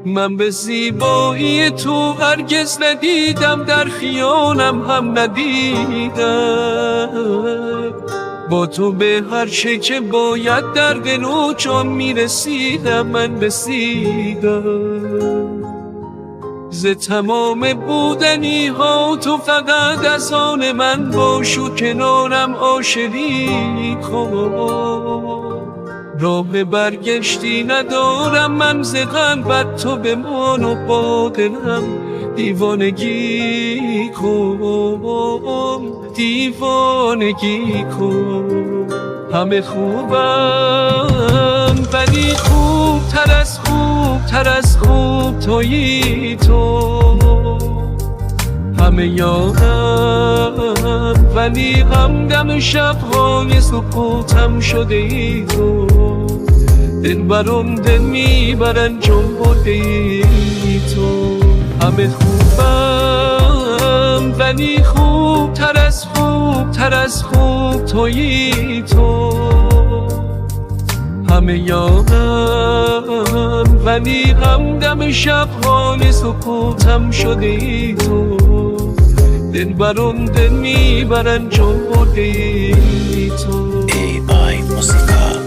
من به زیبایی تو هرگز ندیدم، در خیالم هم ندیدم. با تو به هر چه که باید در دل و جان میرسیدم، من رسیدم. ز تمام بودنی ها تو فقط از آن من باش و کنارم آشری کن. راه برگشتی ندارم من ز قلبت، تو بمان و با دلم دیوانگی کن، دیوانگی کن. همه خوبم ولی خوبتر از خوبتر از خوب تویی تو. همه یارم ولی همدم شب‌های سکوتم شده ای تو. دلبرم دل میبرن جنبوده ای تو. همه خوبم ولی خوبتر از خوبتر از خوب تویی تو. همه یارم ولی همدم شب‌های سکوتم شده ای تو. دلبرم دل میبرن جنبوده ای تو. AI Música.